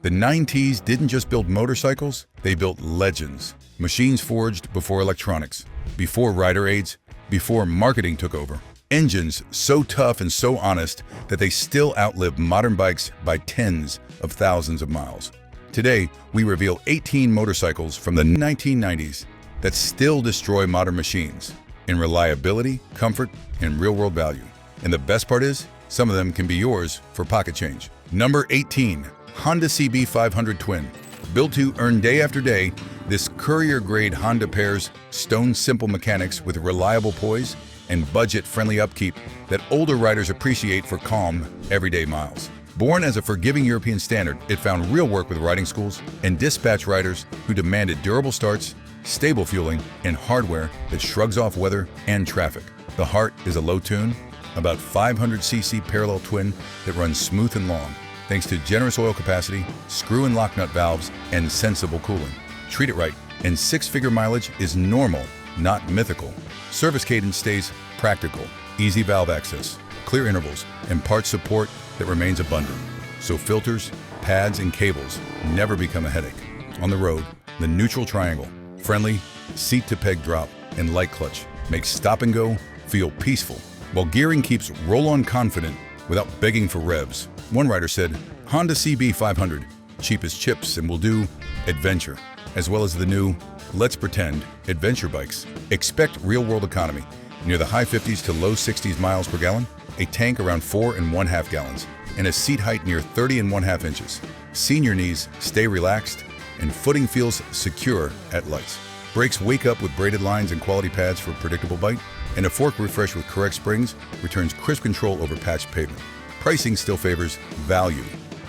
The 90s didn't just build motorcycles, they built legends. Machines forged before electronics, before rider aids, before marketing took over. Engines so tough and so honest that they still outlive modern bikes by tens of thousands of miles. Today, we reveal 18 motorcycles from the 1990s that still destroy modern machines in reliability, comfort, and real-world value. And the best part is, some of them can be yours for pocket change. Number 18, Honda CB500 Twin. Built to earn day after day, this courier-grade Honda pairs stone-simple mechanics with reliable poise and budget-friendly upkeep that older riders appreciate for calm, everyday miles. Born as a forgiving European standard, it found real work with riding schools and dispatch riders who demanded durable starts, stable fueling, and hardware that shrugs off weather and traffic. The heart is a low tune, about 500cc parallel twin that runs smooth and long, thanks to generous oil capacity, screw and lock nut valves, and sensible cooling. Treat it right, and six-figure mileage is normal, not mythical. Service cadence stays practical, easy valve access, clear intervals, and parts support that remains abundant. So filters, pads, and cables never become a headache. On the road, the neutral triangle, friendly, seat-to-peg drop, and light clutch makes stop and go feel peaceful, while gearing keeps roll-on confident without begging for revs. One rider said, Honda CB500, cheap as chips and will do adventure, as well as the new Let's Pretend adventure bikes. Expect real-world economy near the high 50s to low 60s miles per gallon, a tank around 4.5 gallons, and a seat height near 30.5 inches. Senior knees stay relaxed, and footing feels secure at lights. Brakes wake up with braided lines and quality pads for predictable bite, and a fork refresh with correct springs returns crisp control over patched pavement. Pricing still favors value.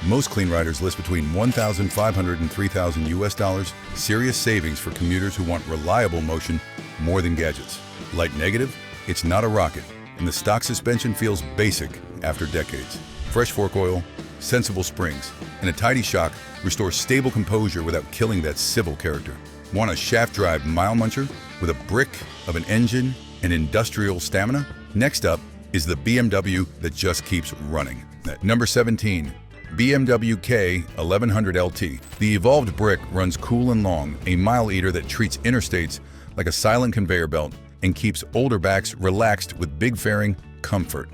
Most clean riders list between $1,500 and $3,000 US, serious savings for commuters who want reliable motion more than gadgets. Light negative, it's not a rocket, and the stock suspension feels basic after decades. Fresh fork oil, sensible springs, and a tidy shock restore stable composure without killing that civil character. Want a shaft drive mile muncher with a brick of an engine and industrial stamina? Next up is the BMW that just keeps running. At number 17, BMW K1100 LT. The evolved brick runs cool and long, a mile eater that treats interstates like a silent conveyor belt and keeps older backs relaxed with big fairing comfort.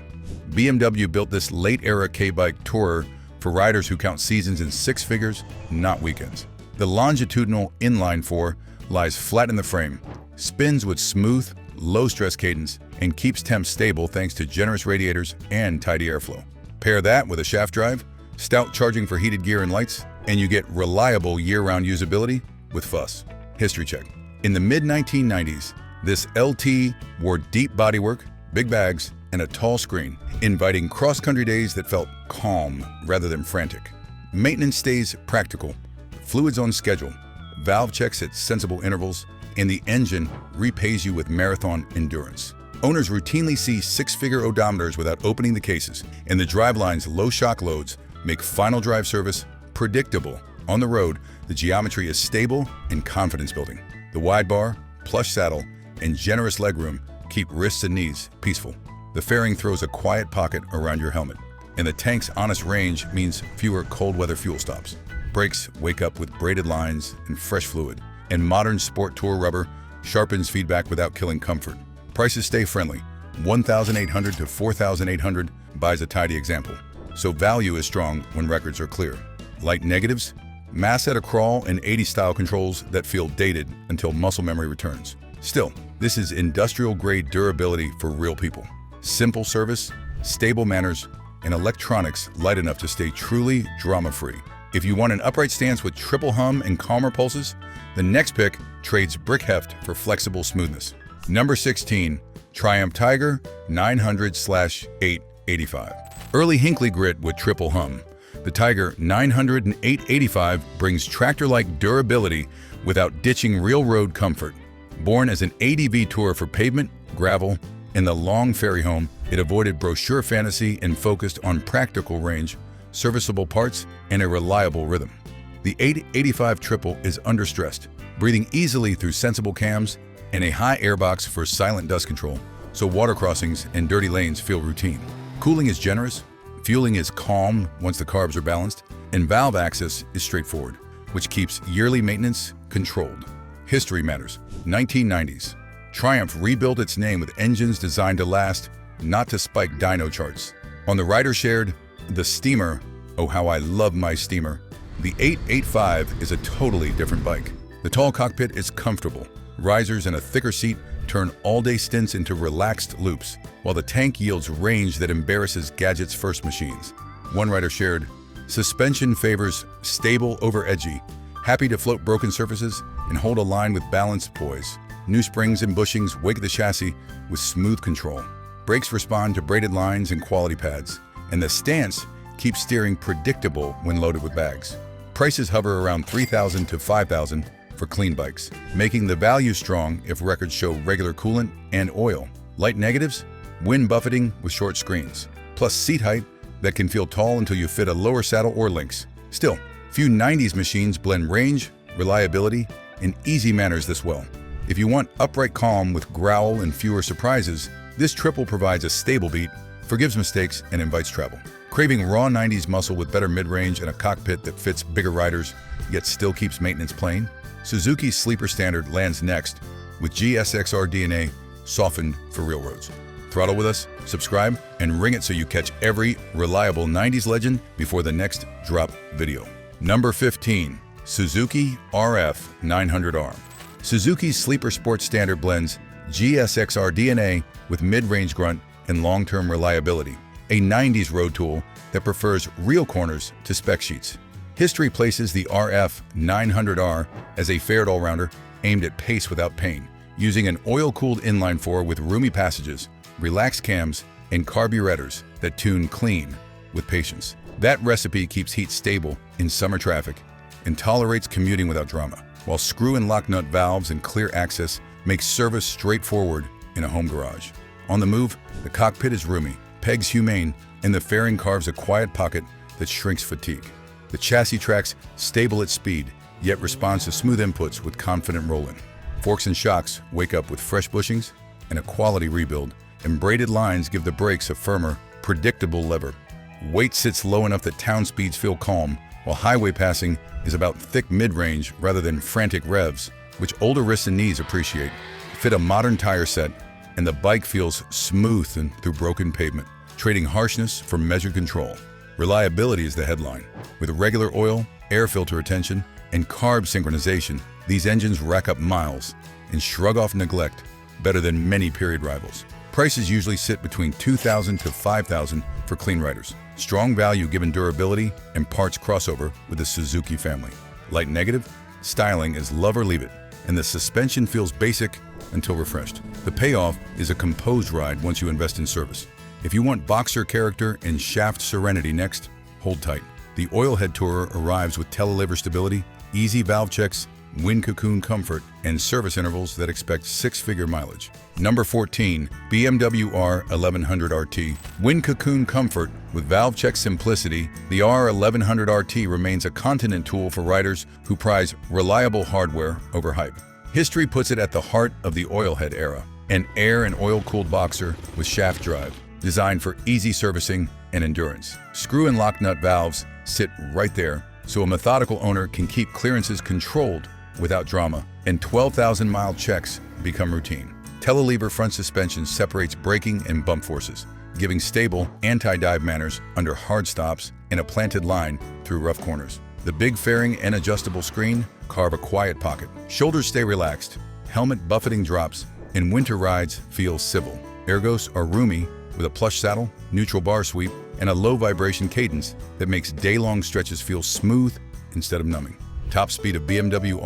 BMW built this late-era K-bike tourer for riders who count seasons in six figures, not weekends. The longitudinal inline four lies flat in the frame, spins with smooth, low-stress cadence, and keeps temps stable thanks to generous radiators and tidy airflow. Pair that with a shaft drive, stout charging for heated gear and lights, and you get reliable year-round usability with fuss. History check. In the mid-1990s, this LT wore deep bodywork, big bags, and a tall screen, inviting cross-country days that felt calm rather than frantic. Maintenance stays practical, fluids on schedule, valve checks at sensible intervals, and the engine repays you with marathon endurance. Owners routinely see six-figure odometers without opening the cases, and the driveline's low shock loads make final drive service predictable. On the road, the geometry is stable and confidence-building. The wide bar, plush saddle, and generous legroom keep wrists and knees peaceful. The fairing throws a quiet pocket around your helmet, and the tank's honest range means fewer cold-weather fuel stops. Brakes wake up with braided lines and fresh fluid, and modern Sport Tour rubber sharpens feedback without killing comfort. Prices stay friendly. $1,800 to $4,800 buys a tidy example. So value is strong when records are clear. Light negatives, mass at a crawl, and 80-style controls that feel dated until muscle memory returns. Still, this is industrial-grade durability for real people. Simple service, stable manners, and electronics light enough to stay truly drama-free. If you want an upright stance with triple hum and calmer pulses, the next pick trades brick heft for flexible smoothness. Number 16, Triumph Tiger 900/885. Early Hinckley grit with triple hum. The Tiger 900 and 885 brings tractor-like durability without ditching real road comfort. Born as an ADV tour for pavement, gravel, and the long ferry home, it avoided brochure fantasy and focused on practical range, serviceable parts, and a reliable rhythm. The 885 Triple is understressed, breathing easily through sensible cams and a high airbox for silent dust control, so water crossings and dirty lanes feel routine. Cooling is generous, fueling is calm once the carbs are balanced, and valve access is straightforward, which keeps yearly maintenance controlled. History matters. 1990s. Triumph rebuilt its name with engines designed to last, not to spike dyno charts. On the rider-shared, the Steamer, oh how I love my Steamer, the 885 is a totally different bike. The tall cockpit is comfortable. Risers and a thicker seat turn all-day stints into relaxed loops, while the tank yields range that embarrasses Gadget's first machines. One rider shared, suspension favors stable over edgy, happy to float broken surfaces and hold a line with balanced poise. New springs and bushings wake the chassis with smooth control. Brakes respond to braided lines and quality pads, and the stance keeps steering predictable when loaded with bags. Prices hover around $3,000 to $5,000 for clean bikes, making the value strong if records show regular coolant and oil. Light negatives? Wind buffeting with short screens, plus seat height that can feel tall until you fit a lower saddle or links. Still, few 90s machines blend range, reliability, and easy manners this well. If you want upright calm with growl and fewer surprises, this triple provides a stable beat, forgives mistakes, and invites travel. Craving raw 90s muscle with better mid-range and a cockpit that fits bigger riders, yet still keeps maintenance plain? Suzuki's sleeper standard lands next with GSXR DNA softened for real roads. Throttle with us, subscribe, and ring it so you catch every reliable 90s legend before the next drop video. Number 15. Suzuki RF900R. Suzuki's sleeper sports standard blends GSXR DNA with mid-range grunt and long-term reliability, a 90s road tool that prefers real corners to spec sheets. History places the RF900R as a fared all-rounder aimed at pace without pain, using an oil-cooled inline-four with roomy passages, relaxed cams, and carburetors that tune clean with patience. That recipe keeps heat stable in summer traffic and tolerates commuting without drama, while screw and lock nut valves and clear access make service straightforward in a home garage. On the move, the cockpit is roomy, pegs humane, and the fairing carves a quiet pocket that shrinks fatigue. The chassis tracks stable at speed, yet responds to smooth inputs with confident roll-in. Forks and shocks wake up with fresh bushings and a quality rebuild, and braided lines give the brakes a firmer, predictable lever. Weight sits low enough that town speeds feel calm, while highway passing is about thick mid-range rather than frantic revs, which older wrists and knees appreciate. Fit a modern tire set, and the bike feels smooth and through broken pavement, trading harshness for measured control. Reliability is the headline. With regular oil, air filter attention, and carb synchronization, these engines rack up miles and shrug off neglect better than many period rivals. Prices usually sit between $2,000 to $5,000 for clean riders. Strong value given durability and parts crossover with the Suzuki family. Light negative? Styling is love or leave it, and the suspension feels basic until refreshed. The payoff is a composed ride once you invest in service. If you want boxer character and shaft serenity next, hold tight. The Oilhead Tourer arrives with telelever stability, easy valve checks, wind cocoon comfort, and service intervals that expect six-figure mileage. Number 14. BMW R1100RT. Wind cocoon comfort with valve check simplicity, the R1100RT remains a continent tool for riders who prize reliable hardware over hype. History puts it at the heart of the Oilhead era, an air and oil-cooled boxer with shaft drive, designed for easy servicing and endurance. Screw and lock nut valves sit right there, so a methodical owner can keep clearances controlled without drama, and 12,000-mile checks become routine. Telelever front suspension separates braking and bump forces, giving stable, anti-dive manners under hard stops and a planted line through rough corners. The big fairing and adjustable screen carve a quiet pocket. Shoulders stay relaxed, helmet buffeting drops, and winter rides feel civil. Ergos are roomy with a plush saddle, neutral bar sweep, and a low vibration cadence that makes day-long stretches feel smooth instead of numbing. Top speed of BMW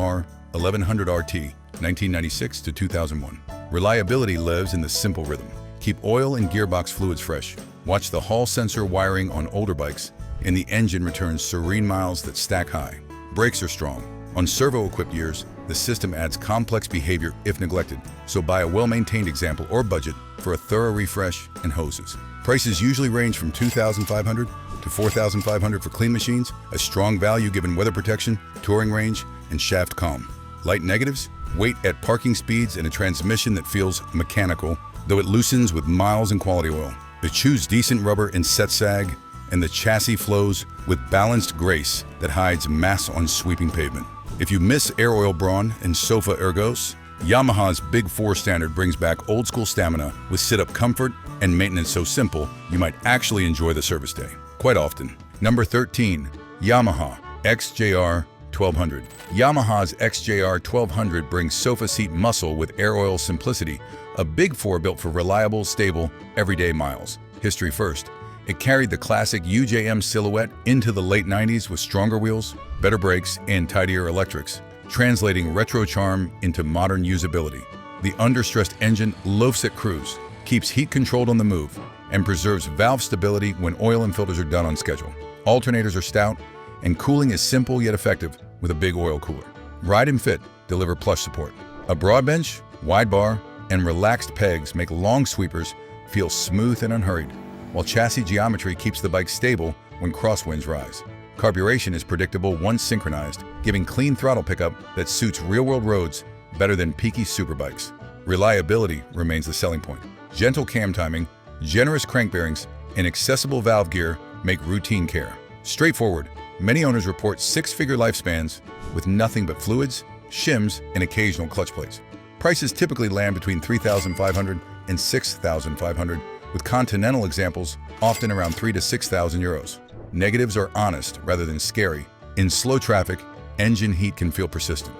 R1100RT, 1996 to 2001. Reliability lives in the simple rhythm. Keep oil and gearbox fluids fresh. Watch the hall sensor wiring on older bikes, and the engine returns serene miles that stack high. Brakes are strong. On servo-equipped years, the system adds complex behavior if neglected, so buy a well-maintained example or budget for a thorough refresh and hoses. Prices usually range from $2,500 to $4,500 for clean machines, a strong value given weather protection, touring range, and shaft calm. Light negatives? Wait at parking speeds and a transmission that feels mechanical, though it loosens with miles and quality oil. But choose decent rubber and set sag, and the chassis flows with balanced grace that hides mass on sweeping pavement. If you miss air oil brawn and sofa ergos, Yamaha's Big 4 standard brings back old-school stamina with sit-up comfort and maintenance so simple you might actually enjoy the service day quite often. Number 13. Yamaha XJR1200. Yamaha's XJR1200 brings sofa seat muscle with air oil simplicity, a Big 4 built for reliable, stable, everyday miles. History first. It carried the classic UJM silhouette into the late 90s with stronger wheels, better brakes, and tidier electrics, translating retro charm into modern usability. The understressed engine loafs at cruise, keeps heat controlled on the move, and preserves valve stability when oil and filters are done on schedule. Alternators are stout, and cooling is simple yet effective with a big oil cooler. Ride and Fit deliver plush support. A broad bench, wide bar, and relaxed pegs make long sweepers feel smooth and unhurried, while chassis geometry keeps the bike stable when crosswinds rise. Carburation is predictable once synchronized, giving clean throttle pickup that suits real-world roads better than peaky superbikes. Reliability remains the selling point. Gentle cam timing, generous crank bearings, and accessible valve gear make routine care. Straightforward, many owners report six-figure lifespans with nothing but fluids, shims, and occasional clutch plates. Prices typically land between $3,500 and $6,500, with Continental examples often around €3,000 to €6,000. Negatives are honest rather than scary. In slow traffic, engine heat can feel persistent.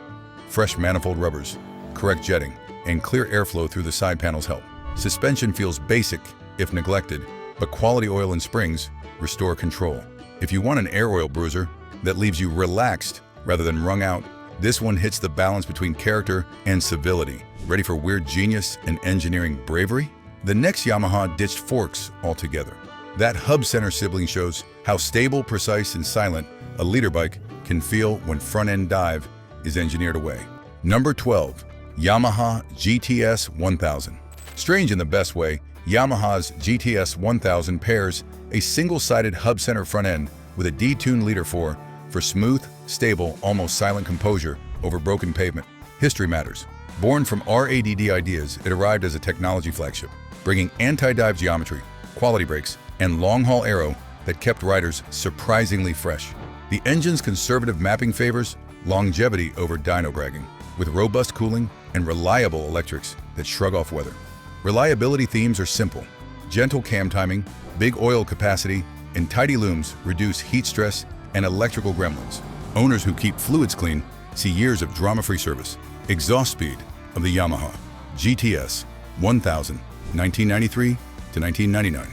Fresh manifold rubbers, correct jetting, and clear airflow through the side panels help. Suspension feels basic if neglected, but quality oil and springs restore control. If you want an air oil bruiser that leaves you relaxed rather than wrung out, this one hits the balance between character and civility. Ready for weird genius and engineering bravery? The next Yamaha ditched forks altogether. That hub center sibling shows how stable, precise, and silent a leader bike can feel when front-end dive is engineered away. Number 12. Yamaha GTS1000. Strange in the best way, Yamaha's GTS1000 pairs a single-sided hub center front end with a detuned leader for smooth, stable, almost silent composure over broken pavement. History matters. Born from RADD ideas, it arrived as a technology flagship, bringing anti-dive geometry, quality brakes, and long-haul aero that kept riders surprisingly fresh. The engine's conservative mapping favors longevity over dyno bragging, with robust cooling and reliable electrics that shrug off weather. Reliability themes are simple. Gentle cam timing, big oil capacity, and tidy looms reduce heat stress and electrical gremlins. Owners who keep fluids clean see years of drama-free service. Exhaust speed of the Yamaha GTS 1000, 1993 to 1999.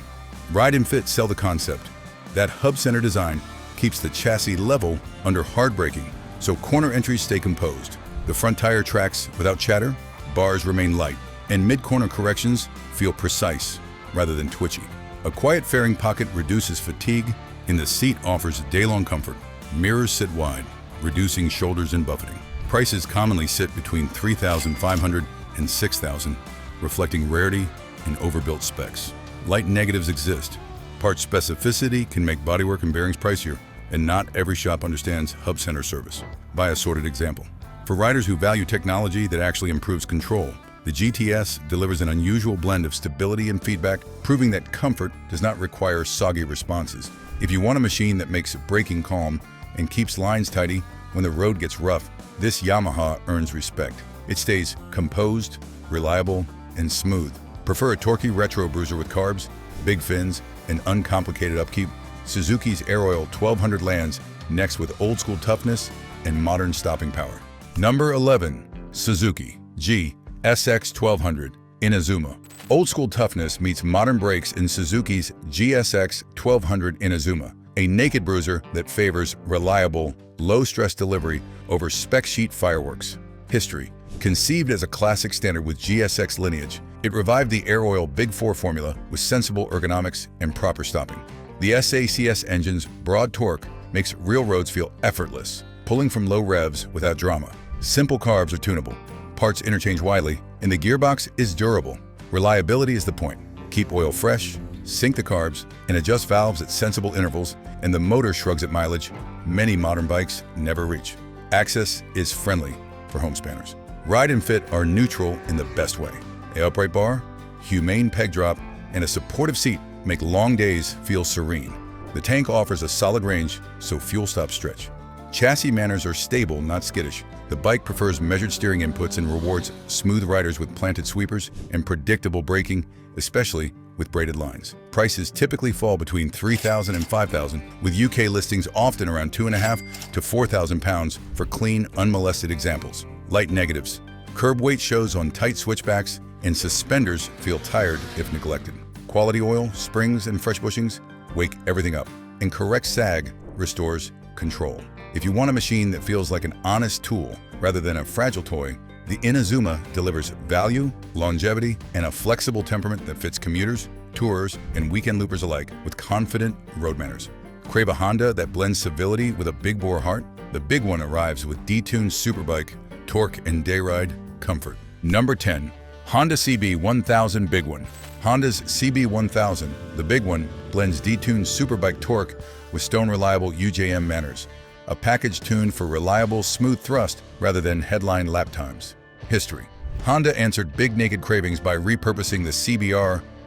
Ride and Fit sell the concept. That hub center design keeps the chassis level under hard braking, so corner entries stay composed. The front tire tracks without chatter, bars remain light, and mid-corner corrections feel precise rather than twitchy. A quiet fairing pocket reduces fatigue, and the seat offers day-long comfort. Mirrors sit wide, reducing shoulders and buffeting. Prices commonly sit between $3,500 and $6,000, reflecting rarity and overbuilt specs. Light negatives exist. Part specificity can make bodywork and bearings pricier, and not every shop understands hub center service. By a sorted example. For riders who value technology that actually improves control, the GTS delivers an unusual blend of stability and feedback, proving that comfort does not require soggy responses. If you want a machine that makes braking calm and keeps lines tidy when the road gets rough, this Yamaha earns respect. It stays composed, reliable, and smooth. Prefer a torquey retro bruiser with carbs, big fins, and uncomplicated upkeep? Suzuki's Aeroil 1200 lands next with old-school toughness and modern stopping power. Number 11. Suzuki GSX1200 Inazuma. Old-school toughness meets modern brakes in Suzuki's GSX1200 Inazuma, a naked bruiser that favors reliable, low-stress delivery over spec sheet fireworks. History. Conceived as a classic standard with GSX lineage, it revived the Aeroil Big 4 formula with sensible ergonomics and proper stopping. The SACS engine's broad torque makes real roads feel effortless, pulling from low revs without drama. Simple carbs are tunable, parts interchange widely, and the gearbox is durable. Reliability is the point. Keep oil fresh, sync the carbs, and adjust valves at sensible intervals, and the motor shrugs at mileage many modern bikes never reach. Access is friendly for homespanners. Ride and Fit are neutral in the best way. An upright bar, humane peg drop, and a supportive seat make long days feel serene. The tank offers a solid range, so fuel stops stretch. Chassis manners are stable, not skittish. The bike prefers measured steering inputs and rewards smooth riders with planted sweepers and predictable braking, especially with braided lines. Prices typically fall between $3,000 and $5,000, with UK listings often around £2,500 to £4,000 for clean, unmolested examples. Light negatives. Curb weight shows on tight switchbacks, and suspenders feel tired if neglected. Quality oil, springs, and fresh bushings wake everything up, and correct sag restores control. If you want a machine that feels like an honest tool rather than a fragile toy, the Inazuma delivers value, longevity, and a flexible temperament that fits commuters, tourers, and weekend loopers alike with confident road manners. Crave a Honda that blends civility with a big-bore heart? The Big One arrives with detuned superbike, torque, and day-ride comfort. Number 10. Honda CB1000 Big One. Honda's CB1000, the Big One, blends detuned superbike torque with stone-reliable UJM manners. A package tuned for reliable, smooth thrust rather than headline lap times. History. Honda answered big naked cravings by repurposing the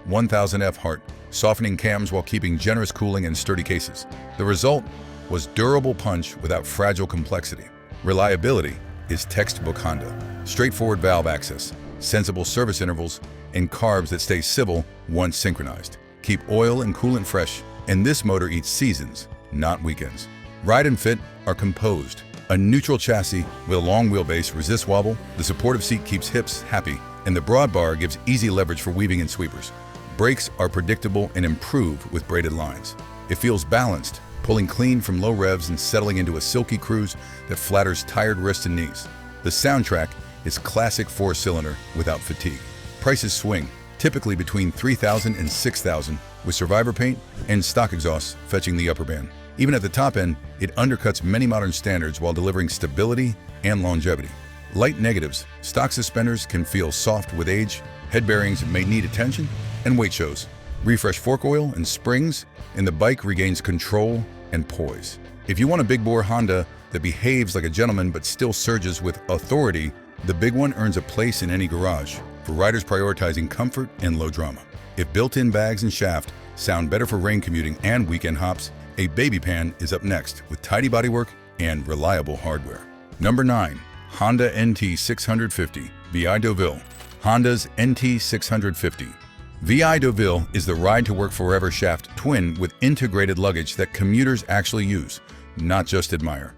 CBR1000F heart, softening cams while keeping generous cooling and sturdy cases. The result was durable punch without fragile complexity. Reliability is textbook Honda. Straightforward valve access, sensible service intervals, and carbs that stay civil once synchronized. Keep oil and coolant fresh, and this motor eats seasons, not weekends. Ride and fit are composed. A neutral chassis with a long wheelbase resists wobble, the supportive seat keeps hips happy, and the broad bar gives easy leverage for weaving and sweepers. Brakes are predictable and improve with braided lines. It feels balanced, pulling clean from low revs and settling into a silky cruise that flatters tired wrists and knees. The soundtrack is classic four-cylinder without fatigue. Prices swing, typically between $3,000 and $6,000, with survivor paint and stock exhausts fetching the upper band. Even at the top end, it undercuts many modern standards while delivering stability and longevity. Light negatives. Stock suspenders can feel soft with age, head bearings may need attention, and weight shows. Refresh fork oil and springs, and the bike regains control and poise. If you want a big-bore Honda that behaves like a gentleman but still surges with authority, the Big One earns a place in any garage, for riders prioritizing comfort and low drama. If built-in bags and shaft sound better for rain commuting and weekend hops, a baby pan is up next with tidy bodywork and reliable hardware. Number 9. Honda NT650 VI Deauville. Honda's NT650 VI Deauville is the ride-to-work forever shaft twin with integrated luggage that commuters actually use, not just admire.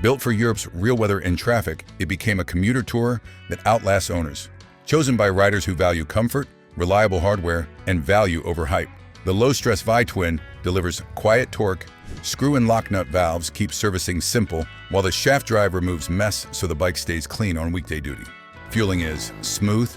Built for Europe's real weather and traffic, it became a commuter tourer that outlasts owners. Chosen by riders who value comfort, reliable hardware, and value over hype. The low-stress VI twin delivers quiet torque, screw and lock nut valves keep servicing simple, while the shaft drive removes mess so the bike stays clean on weekday duty. Fueling is smooth,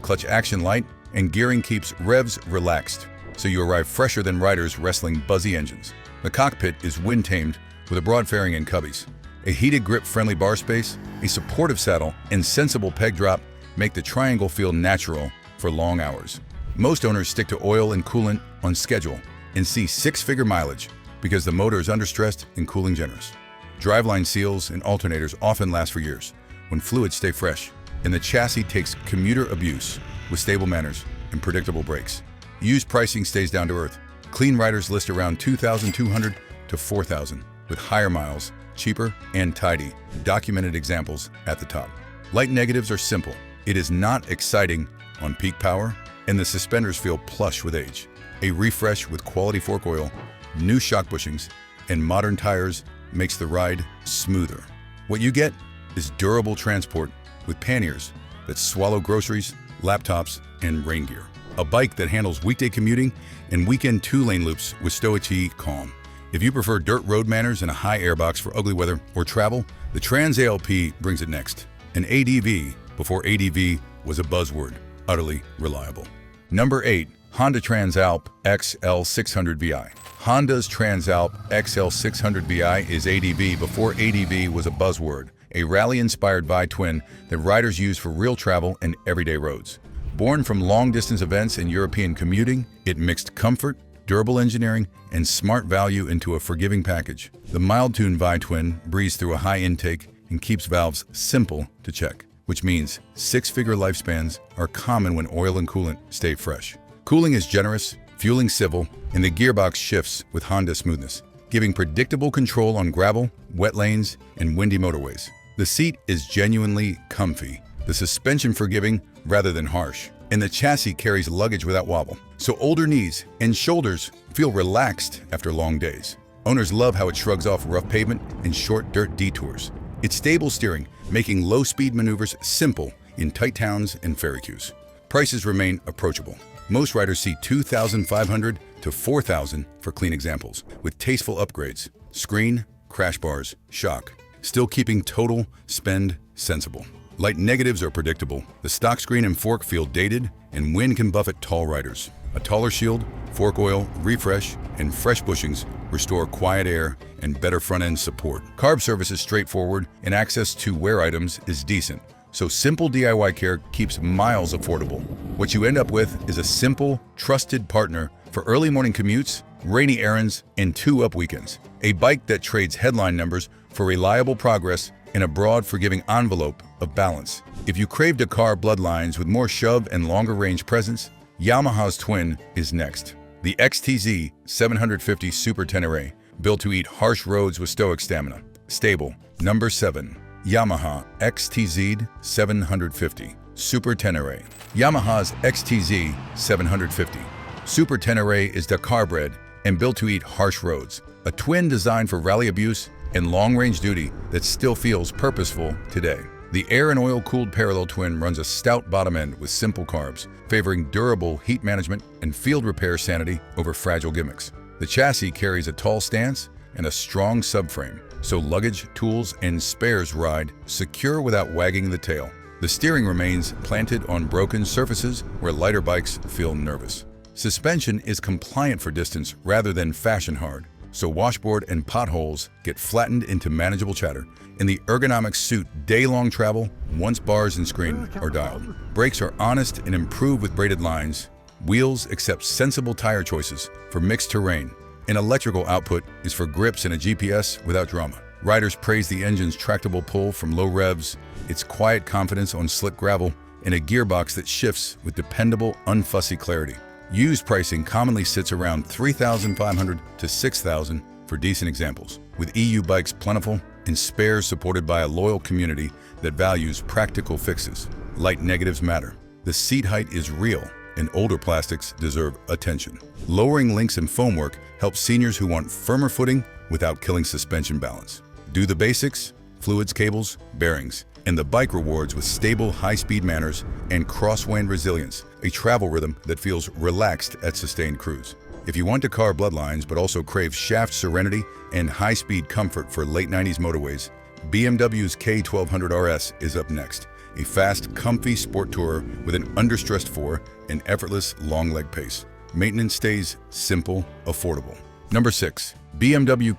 clutch action light, and gearing keeps revs relaxed, so you arrive fresher than riders wrestling buzzy engines. The cockpit is wind-tamed with a broad fairing and cubbies. A heated grip-friendly bar space, a supportive saddle, and sensible peg drop make the triangle feel natural for long hours. Most owners stick to oil and coolant on schedule and see six-figure mileage because the motor is understressed and cooling generous. Driveline seals and alternators often last for years when fluids stay fresh, and the chassis takes commuter abuse with stable manners and predictable brakes. Used pricing stays down to earth. Clean riders list around $2,200 to $4,000, with higher miles, cheaper, and tidy, documented examples at the top. Light negatives are simple. It is not exciting on peak power, and the suspenders feel plush with age. A refresh with quality fork oil, new shock bushings, and modern tires makes the ride smoother. What you get is durable transport with panniers that swallow groceries, laptops, and rain gear. A bike that handles weekday commuting and weekend two-lane loops with 𝐏𝐄𝐑. If you prefer dirt road manners and a high airbox for ugly weather or travel, the Transalp brings it next. An ADV before ADV was a buzzword, utterly reliable. Number 8. Honda Transalp XL600VI. Honda's Transalp XL600VI is ADV before ADV was a buzzword, a rally-inspired VI twin that riders use for real travel and everyday roads. Born from long-distance events and European commuting, it mixed comfort, durable engineering, and smart value into a forgiving package. The mild-tuned VI twin breathes through a high intake and keeps valves simple to check, which means six-figure lifespans are common when oil and coolant stay fresh. Cooling is generous, fueling civil, and the gearbox shifts with Honda smoothness, giving predictable control on gravel, wet lanes, and windy motorways. The seat is genuinely comfy, the suspension forgiving rather than harsh, and the chassis carries luggage without wobble, so older knees and shoulders feel relaxed after long days. Owners love how it shrugs off rough pavement and short dirt detours. It's stable steering, making low-speed maneuvers simple in tight towns and ferry queues. Prices remain approachable. Most riders see $2,500 to $4,000 for clean examples, with tasteful upgrades, screen, crash bars, shock, still keeping total spend sensible. Light negatives are predictable. The stock screen and fork feel dated, and wind can buffet tall riders. A taller shield, fork oil, refresh, and fresh bushings restore quiet air and better front-end support. Carb service is straightforward, and access to wear items is decent. So simple DIY care keeps miles affordable. What you end up with is a simple, trusted partner for early morning commutes, rainy errands, and two-up weekends. A bike that trades headline numbers for reliable progress in a broad, forgiving envelope of balance. If you crave Dakar bloodlines with more shove and longer range presence, Yamaha's twin is next. The XTZ 750 Super Tenere, built to eat harsh roads with stoic stamina. Stable. Number 7. Yamaha XTZ 750 Super Tenere. Yamaha's XTZ 750 Super Tenere is Dakar-bred and built to eat harsh roads. A twin designed for rally abuse and long-range duty that still feels purposeful today. The air and oil-cooled parallel twin runs a stout bottom end with simple carbs, favoring durable heat management and field repair sanity over fragile gimmicks. The chassis carries a tall stance and a strong subframe, so luggage, tools, and spares ride secure without wagging the tail. The steering remains planted on broken surfaces where lighter bikes feel nervous. Suspension is compliant for distance rather than fashion-hard, so washboard and potholes get flattened into manageable chatter, and the ergonomics suit day-long travel once bars and screen are dialed. Brakes are honest and improved with braided lines. Wheels accept sensible tire choices for mixed terrain. An electrical output is for grips and a GPS without drama. Riders praise the engine's tractable pull from low revs, its quiet confidence on slick gravel, and a gearbox that shifts with dependable, unfussy clarity. Used pricing commonly sits around $3,500 to $6,000 for decent examples, with EU bikes plentiful and spares supported by a loyal community that values practical fixes. Light negatives matter. The seat height is real, and older plastics deserve attention. Lowering links and foamwork helps seniors who want firmer footing without killing suspension balance. Do the basics, fluids, cables, bearings, and the bike rewards with stable, high-speed manners and crosswind resilience, a travel rhythm that feels relaxed at sustained cruise. If you want Dakar bloodlines but also crave shaft serenity and high-speed comfort for late 90s motorways, BMW's K1200 RS is up next. A fast, comfy sport tourer with an understressed 4 and effortless long leg pace. Maintenance stays simple, affordable. Number 6. BMW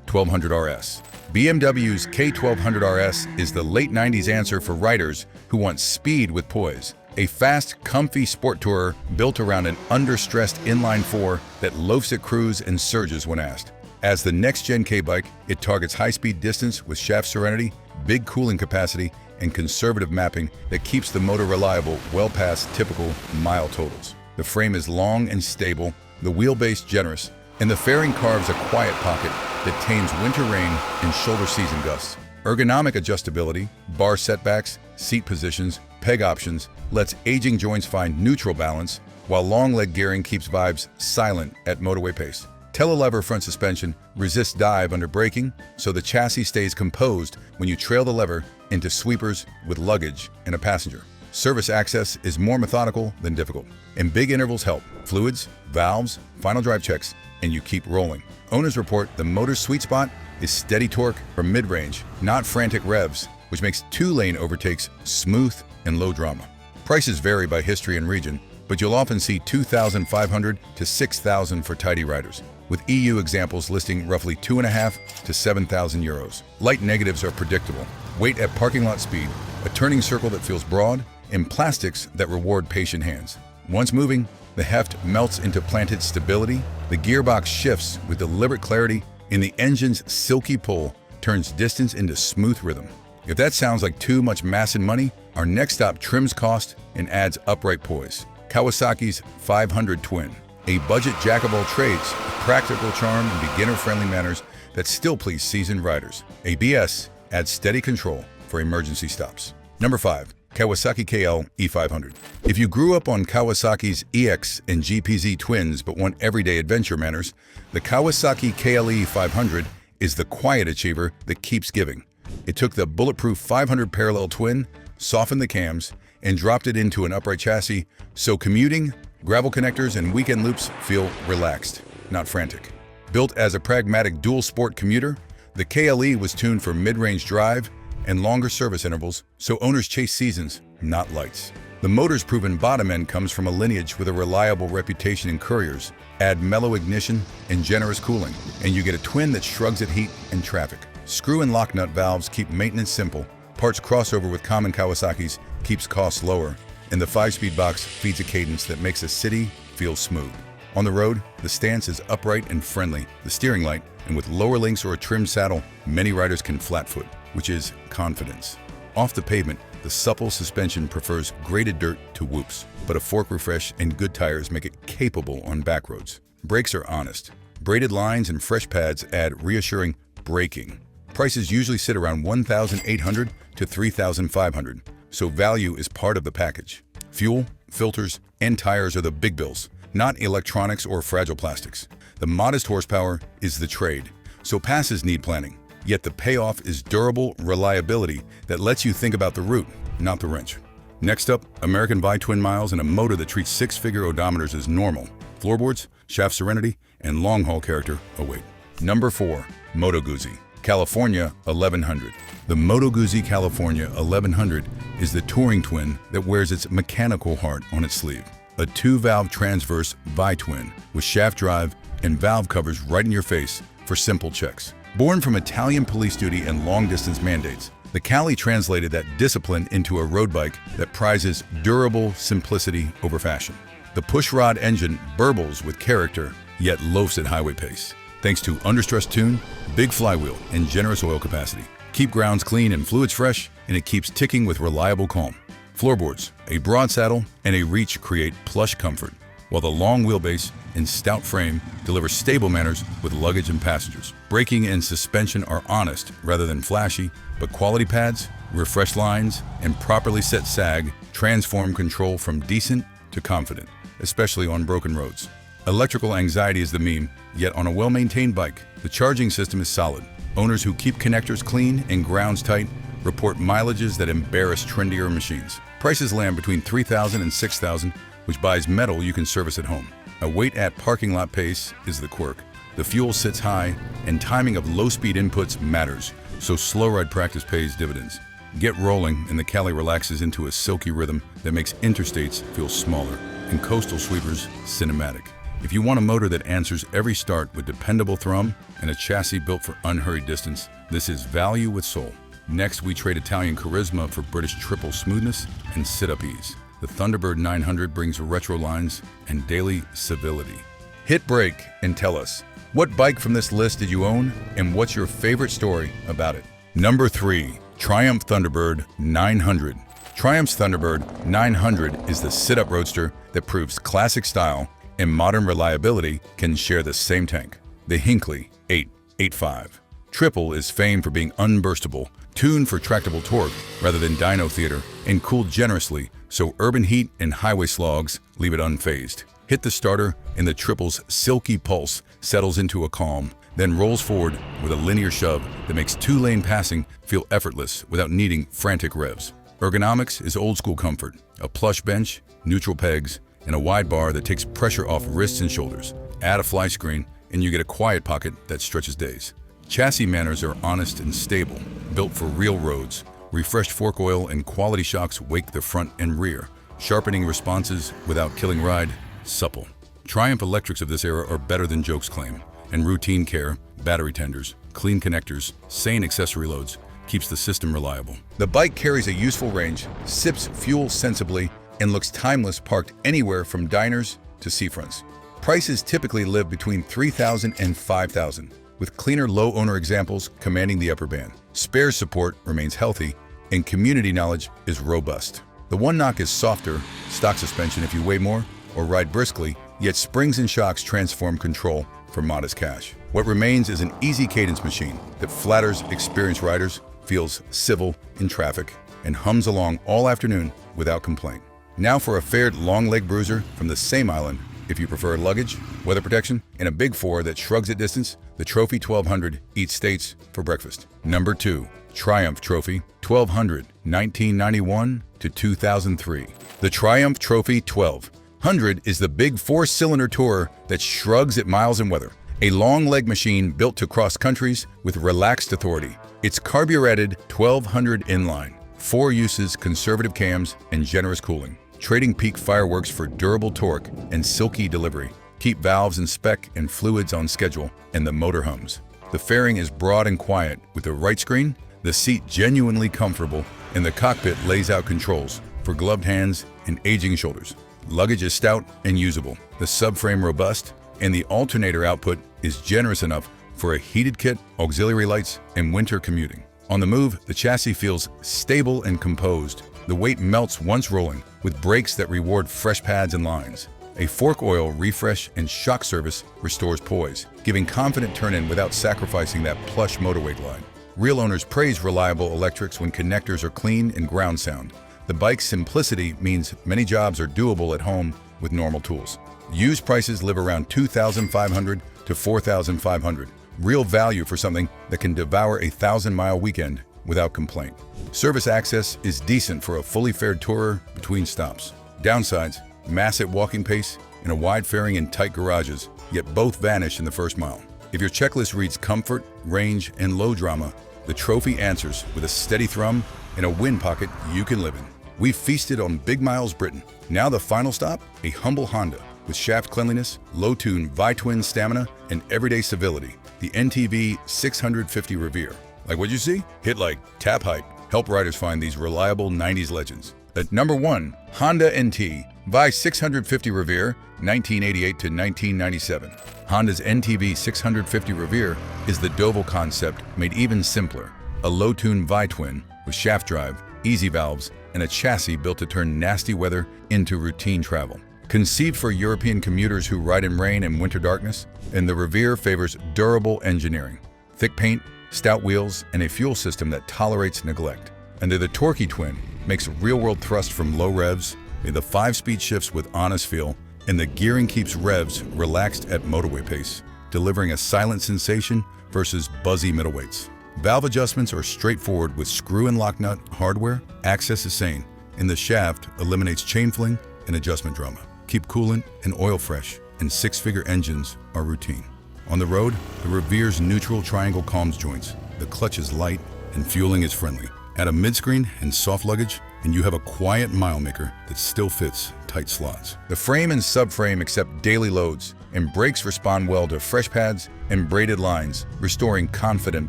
K1200 RS. BMW's K1200 RS is the late 90s answer for riders who want speed with poise. A fast, comfy sport tourer built around an understressed inline 4 that loafs at cruise and surges when asked. As the next-gen K-bike, it targets high-speed distance with shaft serenity, big cooling capacity, and conservative mapping that keeps the motor reliable well past typical mile totals. The frame is long and stable, the wheelbase generous, and the fairing carves a quiet pocket that tames winter rain and shoulder season gusts. Ergonomic adjustability, bar setbacks, seat positions, peg options lets aging joints find neutral balance, while long leg gearing keeps vibes silent at motorway pace. Telelever front suspension resists dive under braking, so the chassis stays composed when you trail the lever into sweepers with luggage and a passenger. Service access is more methodical than difficult, and big intervals help. Fluids, valves, final drive checks, and you keep rolling. Owners report the motor's sweet spot is steady torque from mid-range, not frantic revs, which makes two-lane overtakes smooth and low drama. Prices vary by history and region, but you'll often see $2,500 to $6,000 for tidy riders, with EU examples listing roughly €2,500 to €7,000. Light negatives are predictable. Weight at parking lot speed, a turning circle that feels broad, and plastics that reward patient hands. Once moving, the heft melts into planted stability, the gearbox shifts with deliberate clarity, and the engine's silky pull turns distance into smooth rhythm. If that sounds like too much mass and money, our next stop trims cost and adds upright poise. Kawasaki's 500 Twin. A budget jack of all trades, with practical charm and beginner-friendly manners that still please seasoned riders. ABS adds steady control for emergency stops. Number 5. Kawasaki KLE500. If you grew up on Kawasaki's EX and GPZ twins but want everyday adventure manners, the Kawasaki KLE500 is the quiet achiever that keeps giving. It took the bulletproof 500 parallel twin, softened the cams, and dropped it into an upright chassis, so commuting, gravel connectors, and weekend loops feel relaxed, not frantic. Built as a pragmatic dual-sport commuter, the KLE was tuned for mid-range drive and longer service intervals, so owners chase seasons, not lights. The motor's proven bottom end comes from a lineage with a reliable reputation in couriers. Add mellow ignition and generous cooling, and you get a twin that shrugs at heat and traffic. Screw and lock nut valves keep maintenance simple. Parts crossover with common Kawasaki's keeps costs lower, and the 5-speed box feeds a cadence that makes a city feel smooth. On the road, the stance is upright and friendly, the steering light, and with lower links or a trimmed saddle, many riders can flatfoot, which is confidence. Off the pavement, the supple suspension prefers graded dirt to whoops, but a fork refresh and good tires make it capable on back roads. Brakes are honest. Braided lines and fresh pads add reassuring braking. Prices usually sit around $1,800 to $3,500, so value is part of the package. Fuel, filters, and tires are the big bills, not electronics or fragile plastics. The modest horsepower is the trade, so passes need planning. Yet the payoff is durable reliability that lets you think about the route, not the wrench. Next up, American Vi twin miles and a motor that treats 6-figure odometers as normal. Floorboards, shaft serenity, and long-haul character await. Number 4. Moto Guzzi California 1100. The Moto Guzzi California 1100 is the touring twin that wears its mechanical heart on its sleeve. A 2-valve transverse Vi-twin with shaft drive and valve covers right in your face for simple checks. Born from Italian police duty and long-distance mandates, the Cali translated that discipline into a road bike that prizes durable simplicity over fashion. The pushrod engine burbles with character, yet loafs at highway pace. Thanks to understress tune, big flywheel, and generous oil capacity. Keep grounds clean and fluids fresh, and it keeps ticking with reliable calm. Floorboards, a broad saddle, and a reach create plush comfort, while the long wheelbase and stout frame deliver stable manners with luggage and passengers. Braking and suspension are honest rather than flashy, but quality pads, refreshed lines, and properly set sag transform control from decent to confident, especially on broken roads. Electrical anxiety is the meme, yet on a well-maintained bike, the charging system is solid. Owners who keep connectors clean and grounds tight report mileages that embarrass trendier machines. Prices land between $3,000 and $6,000, which buys metal you can service at home. A wait at parking lot pace is the quirk. The fuel sits high, and timing of low-speed inputs matters, so slow ride practice pays dividends. Get rolling, and the Cali relaxes into a silky rhythm that makes interstates feel smaller and coastal sweepers cinematic. If you want a motor that answers every start with dependable thrum and a chassis built for unhurried distance, this is value with soul. Next, we trade Italian charisma for British triple smoothness and sit-up ease. The Thunderbird 900 brings retro lines and daily civility. Hit break and tell us, what bike from this list did you own, and what's your favorite story about it? Number 3. Triumph Thunderbird 900. Triumph's Thunderbird 900 is the sit-up roadster that proves classic style and modern reliability can share the same tank. The Hinckley 885 Triple is famed for being unburstable, tuned for tractable torque rather than dyno theater, and cooled generously so urban heat and highway slogs leave it unfazed. Hit the starter and the triple's silky pulse settles into a calm, then rolls forward with a linear shove that makes 2-lane passing feel effortless without needing frantic revs. Ergonomics is old-school comfort, a plush bench, neutral pegs, and a wide bar that takes pressure off wrists and shoulders. Add a fly screen, and you get a quiet pocket that stretches days. Chassis manners are honest and stable, built for real roads. Refreshed fork oil and quality shocks wake the front and rear, sharpening responses without killing ride, supple. Triumph electrics of this era are better than jokes claim, and routine care, battery tenders, clean connectors, sane accessory loads keeps the system reliable. The bike carries a useful range, sips fuel sensibly, and looks timeless parked anywhere from diners to seafronts. Prices typically live between $3,000 and $5,000, with cleaner low-owner examples commanding the upper band. Spares support remains healthy, and community knowledge is robust. The one knock is softer, stock suspension if you weigh more or ride briskly, yet springs and shocks transform control for modest cash. What remains is an easy cadence machine that flatters experienced riders, feels civil in traffic, and hums along all afternoon without complaint. Now for a fared long leg bruiser from the same island. If you prefer luggage, weather protection, and a big four that shrugs at distance, the Trophy 1200 eats states for breakfast. Number 2. Triumph Trophy 1200, 1991 to 2003. The Triumph Trophy 1200 is the big four-cylinder tourer that shrugs at miles and weather. A long-leg machine built to cross countries with relaxed authority. It's carbureted 1200 inline, 4 uses, conservative cams, and generous cooling. Trading Peak fireworks for durable torque and silky delivery. Keep valves in spec and fluids on schedule, and the motor hums. The fairing is broad and quiet with the right screen, the seat genuinely comfortable, and the cockpit lays out controls for gloved hands and aging shoulders. Luggage is stout and usable, the subframe robust, and the alternator output is generous enough for a heated kit, auxiliary lights, and winter commuting. On the move, the chassis feels stable and composed. The weight melts once rolling, with brakes that reward fresh pads and lines. A fork oil refresh and shock service restores poise, giving confident turn-in without sacrificing that plush motorway glide. Real owners praise reliable electrics when connectors are clean and ground sound. The bike's simplicity means many jobs are doable at home with normal tools. Used prices live around $2,500 to $4,500. Real value for something that can devour a 1,000-mile weekend without complaint. Service access is decent for a fully fared tourer between stops. Downsides: massive walking pace and a wide fairing and tight garages, yet both vanish in the first mile. If your checklist reads comfort, range, and low drama, the Trophy answers with a steady thrum and a wind pocket you can live in. We've feasted on Big Miles Britain. Now the final stop, a humble Honda with shaft cleanliness, low-tune V-twin stamina, and everyday civility. The NTV 650 Revere. Like what you see? Hit like, tap hype. Help riders find these reliable 90s legends. At number 1, Honda NT Vi 650 Revere, 1988 to 1997. Honda's NTV 650 Revere is the Deauville concept made even simpler. A low-tune V-twin with shaft drive, easy valves, and a chassis built to turn nasty weather into routine travel. Conceived for European commuters who ride in rain and winter darkness, and the Revere favors durable engineering. Thick paint, stout wheels, and a fuel system that tolerates neglect. And the torquey twin makes real-world thrust from low revs, the 5-speed shifts with honest feel, and the gearing keeps revs relaxed at motorway pace, delivering a silent sensation versus buzzy middleweights. Valve adjustments are straightforward with screw and lock nut hardware. Access is sane, and the shaft eliminates chain fling and adjustment drama. Keep coolant and oil fresh, and 6-figure engines are routine. On the road, the Revere's neutral triangle calms joints. The clutch is light and fueling is friendly. Add a midscreen and soft luggage, and you have a quiet mile maker that still fits tight slots. The frame and subframe accept daily loads, and brakes respond well to fresh pads and braided lines, restoring confident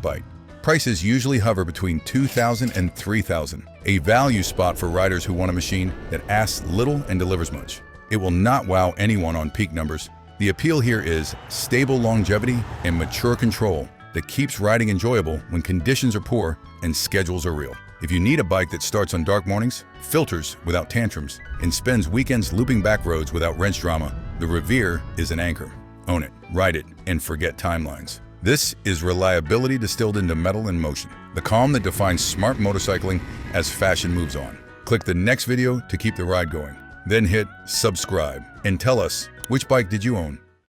bite. Prices usually hover between $2,000 and $3,000, a value spot for riders who want a machine that asks little and delivers much. It will not wow anyone on peak numbers. The appeal here is stable longevity and mature control that keeps riding enjoyable when conditions are poor and schedules are real. If you need a bike that starts on dark mornings, filters without tantrums, and spends weekends looping back roads without wrench drama, the Revere is an anchor. Own it, ride it, and forget timelines. This is reliability distilled into metal and motion, the calm that defines smart motorcycling as fashion moves on. Click the next video to keep the ride going. Then hit subscribe and tell us, which bike did you own?